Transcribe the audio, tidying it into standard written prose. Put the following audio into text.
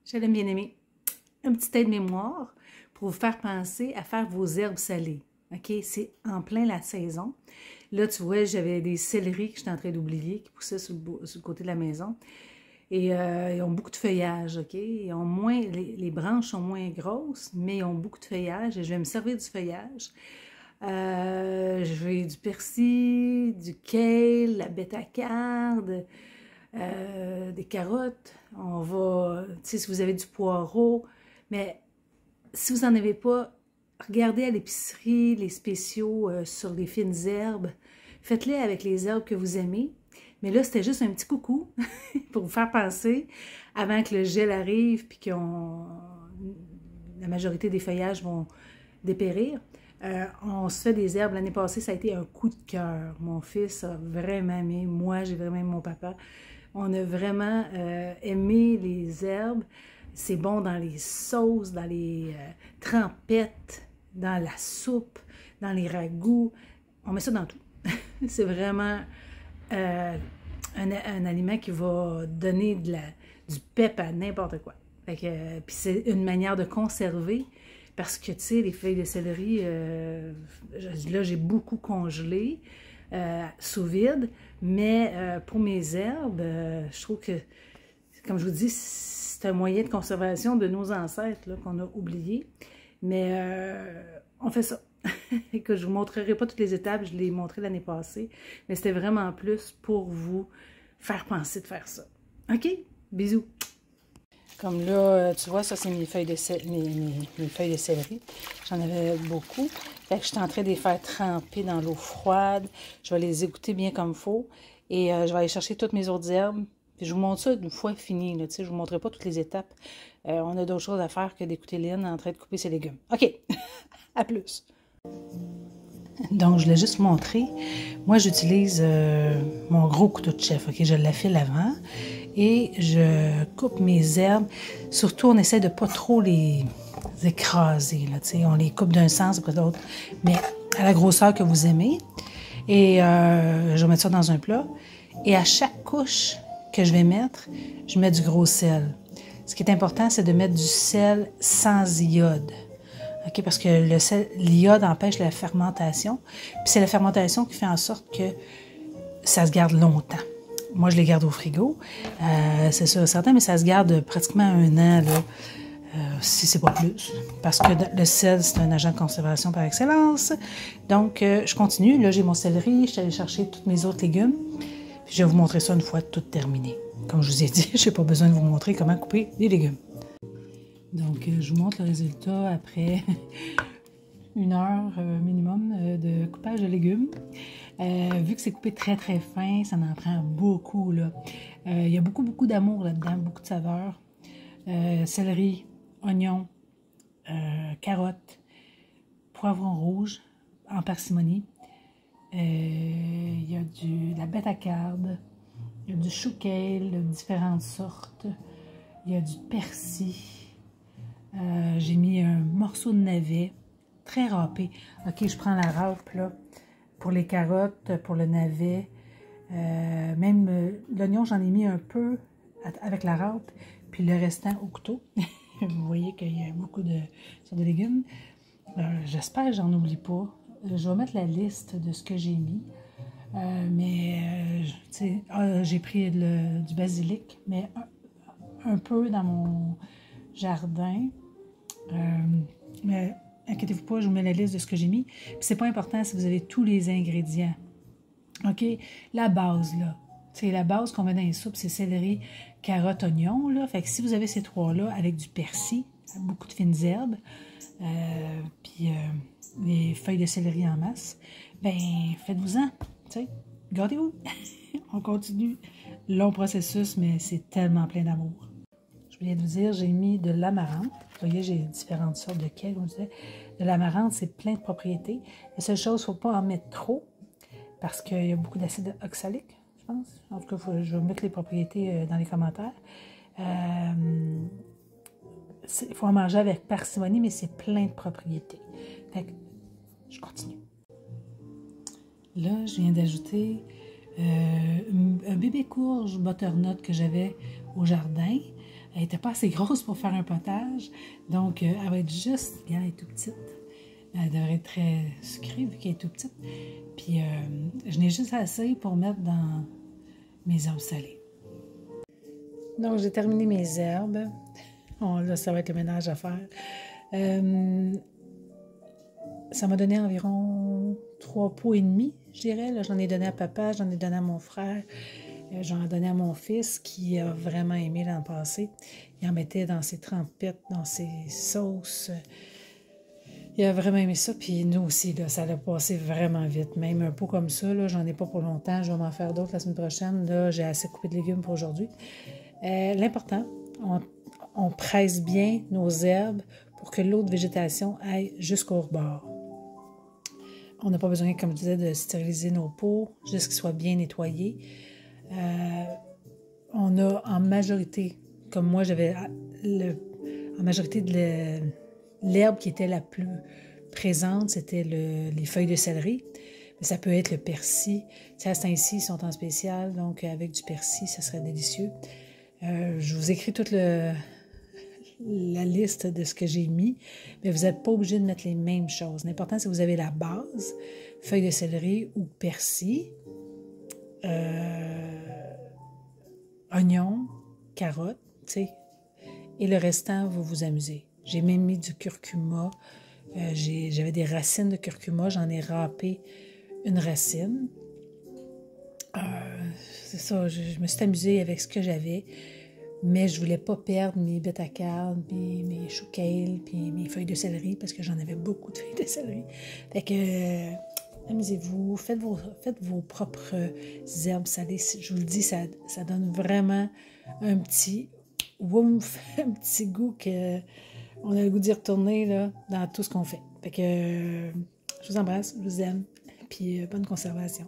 J'allais bien aimer un petit aide-mémoire pour vous faire penser à faire vos herbes salées. OK? C'est en plein la saison. Là, tu vois, j'avais des céleris que j'étais en train d'oublier, qui poussaient sur le côté de la maison. Et ils ont beaucoup de feuillage, OK? Ils ont moins, les branches sont moins grosses, mais ils ont beaucoup de feuillage et je vais me servir du feuillage. J'ai du persil, du kale, la bêta-carde, des carottes. On va, tu sais, si vous avez du poireau, mais si vous n'en avez pas, regardez à l'épicerie les spéciaux sur les fines herbes. Faites-les avec les herbes que vous aimez. Mais là, c'était juste un petit coucou pour vous faire penser avant que le gel arrive puis que la majorité des feuillages vont dépérir. On se fait des herbes. L'année passée, ça a été un coup de cœur. Mon fils a vraiment aimé. Moi, j'ai vraiment aimé mon papa. On a vraiment aimé les herbes. C'est bon dans les sauces, dans les trempettes, dans la soupe, dans les ragoûts. On met ça dans tout. C'est vraiment un aliment qui va donner du pep à n'importe quoi. Puis c'est une manière de conserver. Parce que, tu sais, les feuilles de céleri, là, j'ai beaucoup congelé sous vide. Mais pour mes herbes, je trouve que, comme je vous dis, c'est un moyen de conservation de nos ancêtres qu'on a oublié. Mais on fait ça. Que je ne vous montrerai pas toutes les étapes, je l'ai montré l'année passée. Mais c'était vraiment plus pour vous faire penser de faire ça. OK? Bisous! Comme là, tu vois, ça, c'est mes feuilles de céleri. J'en avais beaucoup. Fait que je suis en train de les faire tremper dans l'eau froide. Je vais les égoutter bien comme il faut. Et je vais aller chercher toutes mes autres herbes. Puis je vous montre ça une fois fini. Là, je ne vous montrerai pas toutes les étapes. On a d'autres choses à faire que d'écouter Lynn en train de couper ses légumes. OK, à plus. Donc, je voulais juste vous montrer. Moi, j'utilise mon gros couteau de chef. OK, je l'affile avant. Et je coupe mes herbes. Surtout, on essaie de ne pas trop les écraser. Là, on les coupe d'un sens après l'autre, mais à la grosseur que vous aimez. Et je vais mettre ça dans un plat. Et à chaque couche que je vais mettre, je mets du gros sel. Ce qui est important, c'est de mettre du sel sans iode. Okay, parce que l'iode empêche la fermentation. Puis c'est la fermentation qui fait en sorte que ça se garde longtemps. Moi, je les garde au frigo, c'est sûr certain, mais ça se garde pratiquement 1 an, là, si c'est pas plus. Parce que le sel, c'est un agent de conservation par excellence. Donc, je continue. Là, j'ai mon céleri, je suis allée chercher tous mes autres légumes. Puis je vais vous montrer ça une fois tout terminé. Comme je vous ai dit, je n'ai pas besoin de vous montrer comment couper les légumes. Donc, je vous montre le résultat après 1 heure minimum de coupage de légumes. Vu que c'est coupé très très fin, ça en prend beaucoup. Il y a beaucoup d'amour là-dedans, beaucoup de saveurs. Céleri, oignon, carottes, poivron rouge en parcimonie. Il y a de la bêta-carde, il y a du chou kale de différentes sortes. Il y a du persil. J'ai mis un morceau de navet, très râpé. OK, je prends la râpe, là, pour les carottes, pour le navet. Même l'oignon, j'en ai mis un peu avec la râpe, puis le restant au couteau. Vous voyez qu'il y a beaucoup de sortes de légumes. J'espère que j'en oublie pas. Je vais mettre la liste de ce que j'ai mis. J'ai pris du basilic, mais un peu dans mon jardin. Mais inquiétez-vous pas, je vous mets la liste de ce que j'ai mis. Puis c'est pas important si vous avez tous les ingrédients. OK? La base, là. C'est la base qu'on met dans les soupes, c'est céleri, carotte, oignon, là. Fait que si vous avez ces 3-là avec du persil, beaucoup de fines herbes, puis les feuilles de céleri en masse, ben faites-vous-en, tu sais. Gardez-vous. On continue. Long processus, mais c'est tellement plein d'amour. Je voulais vous dire, j'ai mis de l'amarante. Vous voyez, j'ai différentes sortes de kale, comme je disais. De l'amarante, c'est plein de propriétés. La seule chose, il ne faut pas en mettre trop, parce qu'il y a beaucoup d'acide oxalique, je pense. En tout cas, je vais mettre les propriétés dans les commentaires. Il faut en manger avec parcimonie, mais c'est plein de propriétés. Fait que, je continue. Là, je viens d'ajouter un bébé courge butternut que j'avais au jardin. Elle n'était pas assez grosse pour faire un potage. Donc, elle va être juste... Regarde, elle est toute petite. Elle devrait être très sucrée vu qu'elle est toute petite. Puis, je n'ai juste assez pour mettre dans mes herbes salées. Donc, j'ai terminé mes herbes. Oh, là, ça va être le ménage à faire. Ça m'a donné environ 3 pots et demi, je dirais. Là, j'en ai donné à papa, j'en ai donné à mon frère, j'en ai donné à mon fils qui a vraiment aimé l'an passé. Il en mettait dans ses trempettes, dans ses sauces. Il a vraiment aimé ça, puis nous aussi, là, ça l'a passé vraiment vite. Même un pot comme ça, là, j'en ai pas pour longtemps, je vais m'en faire d'autres la semaine prochaine. Là, j'ai assez coupé de légumes pour aujourd'hui. L'important, on presse bien nos herbes pour que l'eau de végétation aille jusqu'au rebord. On n'a pas besoin, comme je disais, de stériliser nos pots, juste qu'ils soient bien nettoyés. On a en majorité, comme moi, j'avais en majorité de l'herbe qui était la plus présente, c'était les feuilles de céleri. Mais ça peut être le persil. À ce temps-ci, ils sont en spécial, donc avec du persil, ça serait délicieux. Je vous écris toute la liste de ce que j'ai mis, mais vous n'êtes pas obligé de mettre les mêmes choses. L'important, c'est que vous avez la base, feuilles de céleri ou persil, oignons, carottes, tu sais, et le restant, vous vous amusez. J'ai même mis du curcuma. J'avais des racines de curcuma, j'en ai râpé une racine. C'est ça, je me suis amusée avec ce que j'avais, mais je voulais pas perdre mes bêta-carnes, puis mes choux kale, puis mes feuilles de céleri, parce que j'en avais beaucoup de feuilles de céleri. Fait que, amusez-vous, faites vos propres herbes salées. Je vous le dis, ça donne vraiment un petit woof, un petit goût que on a le goût d'y retourner là, dans tout ce qu'on fait. Fait que, je vous embrasse, je vous aime, puis bonne conservation.